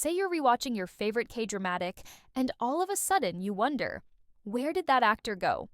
Say you're rewatching your favorite K-dramatic, and all of a sudden you wonder, where did that actor go?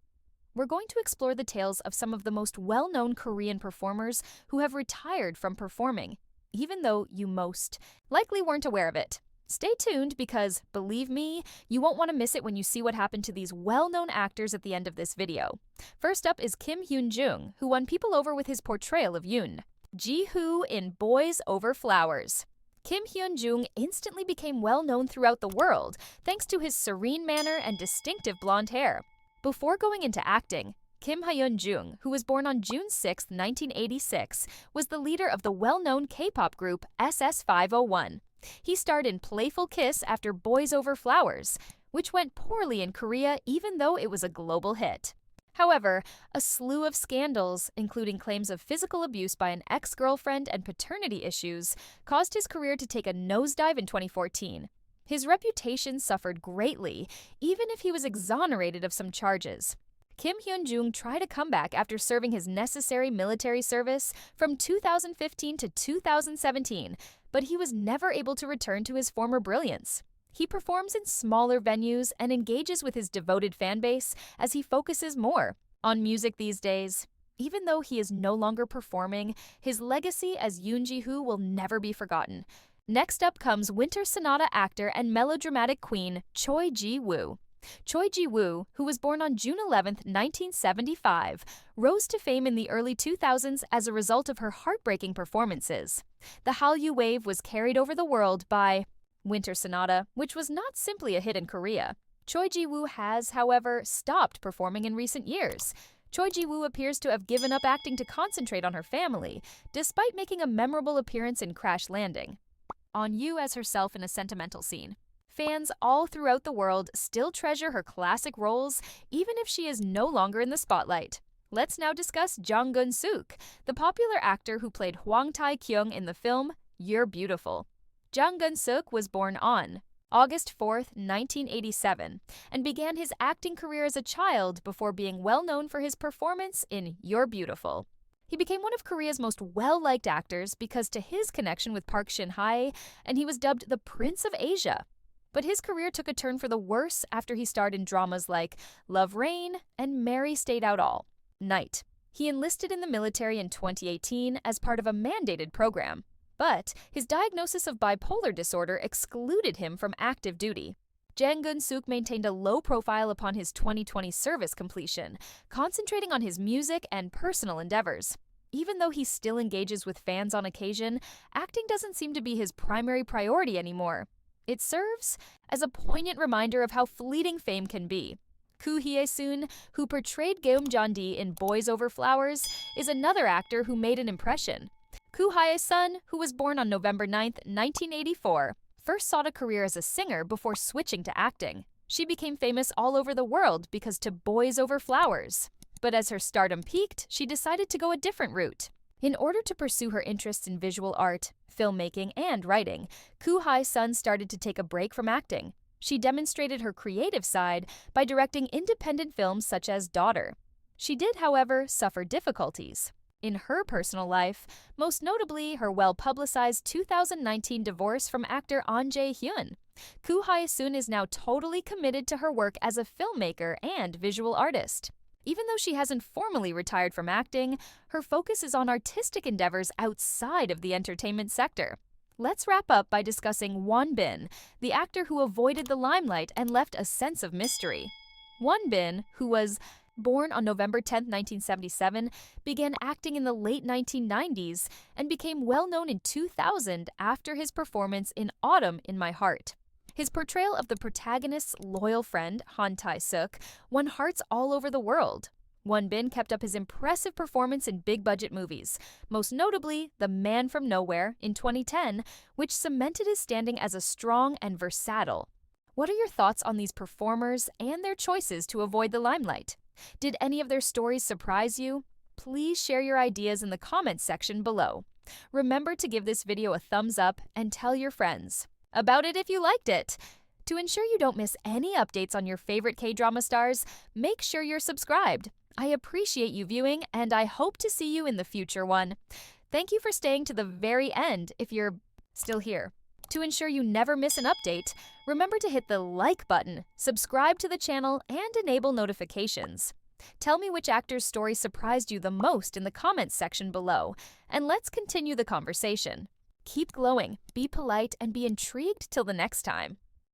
We're going to explore the tales of some of the most well-known Korean performers who have retired from performing, even though you most likely weren't aware of it. Stay tuned because, believe me, you won't want to miss it when you see what happened to these well-known actors at the end of this video. First up is Kim Hyun-jung, who won people over with his portrayal of Yoon Ji-hoo in Boys Over Flowers. Kim Hyun-jung instantly became well-known throughout the world thanks to his serene manner and distinctive blonde hair. Before going into acting, Kim Hyun-jung, who was born on June 6, 1986, was the leader of the well-known K-pop group SS501. He starred in Playful Kiss after Boys Over Flowers, which went poorly in Korea even though it was a global hit. However, a slew of scandals, including claims of physical abuse by an ex-girlfriend and paternity issues, caused his career to take a nosedive in 2014. His reputation suffered greatly, even if he was exonerated of some charges. Kim Hyun-jung tried a comeback after serving his necessary military service from 2015 to 2017, but he was never able to return to his former brilliance. He performs in smaller venues and engages with his devoted fan base as he focuses more on music these days. Even though he is no longer performing, his legacy as Yoon Ji-hoo will never be forgotten. Next up comes Winter Sonata actor and melodramatic queen Choi Ji-woo. Choi Ji-woo, who was born on June 11, 1975, rose to fame in the early 2000s as a result of her heartbreaking performances. The Hallyu Wave was carried over the world by Winter Sonata, which was not simply a hit in Korea. Choi Ji-woo has, however, stopped performing in recent years. Choi Ji-woo appears to have given up acting to concentrate on her family, despite making a memorable appearance in Crash Landing on You as herself in a sentimental scene. Fans all throughout the world still treasure her classic roles, even if she is no longer in the spotlight. Let's now discuss Jang Gun-suk, the popular actor who played Hwang Tae-kyung in the film You're Beautiful. Jang Gun-suk was born on August 4, 1987, and began his acting career as a child before being well known for his performance in You're Beautiful. He became one of Korea's most well-liked actors because to his connection with Park Shin-hye, and he was dubbed the Prince of Asia. But his career took a turn for the worse after he starred in dramas like Love Rain and Mary Stayed Out All Night. He enlisted in the military in 2018 as part of a mandated program, but his diagnosis of bipolar disorder excluded him from active duty. Jang Gun-suk maintained a low profile upon his 2020 service completion, concentrating on his music and personal endeavors. Even though he still engages with fans on occasion, acting doesn't seem to be his primary priority anymore. It serves as a poignant reminder of how fleeting fame can be. Koo Hye-sun, who portrayed Geum-jeon-di in Boys Over Flowers, is another actor who made an impression. Koo Hye-sun, who was born on November 9, 1984, first sought a career as a singer before switching to acting. She became famous all over the world because to Boys Over Flowers. But as her stardom peaked, she decided to go a different route. In order to pursue her interests in visual art, filmmaking, and writing, Koo Hye-sun started to take a break from acting. She demonstrated her creative side by directing independent films such as Daughter. She did, however, suffer difficulties in her personal life, most notably her well-publicized 2019 divorce from actor Ahn Jae-hyun. Koo Hye-sun is now totally committed to her work as a filmmaker and visual artist. Even though she hasn't formally retired from acting, her focus is on artistic endeavors outside of the entertainment sector. Let's wrap up by discussing Won Bin, the actor who avoided the limelight and left a sense of mystery. Won Bin, who was born on November 10, 1977, began acting in the late 1990s and became well known in 2000 after his performance in Autumn in My Heart. His portrayal of the protagonist's loyal friend, Han Tae-suk, won hearts all over the world. Won Bin kept up his impressive performance in big-budget movies, most notably The Man from Nowhere in 2010, which cemented his standing as a strong and versatile. What are your thoughts on these performers and their choices to avoid the limelight? Did any of their stories surprise you? Please share your ideas in the comments section below. Remember to give this video a thumbs up and tell your friends about it if you liked it. To ensure you don't miss any updates on your favorite K-drama stars, make sure you're subscribed. I appreciate you viewing, and I hope to see you in the future one. Thank you for staying to the very end if you're still here. To ensure you never miss an update, remember to hit the like button, subscribe to the channel, and enable notifications. Tell me which actor's story surprised you the most in the comments section below, and let's continue the conversation. Keep glowing, be polite, and be intrigued till the next time.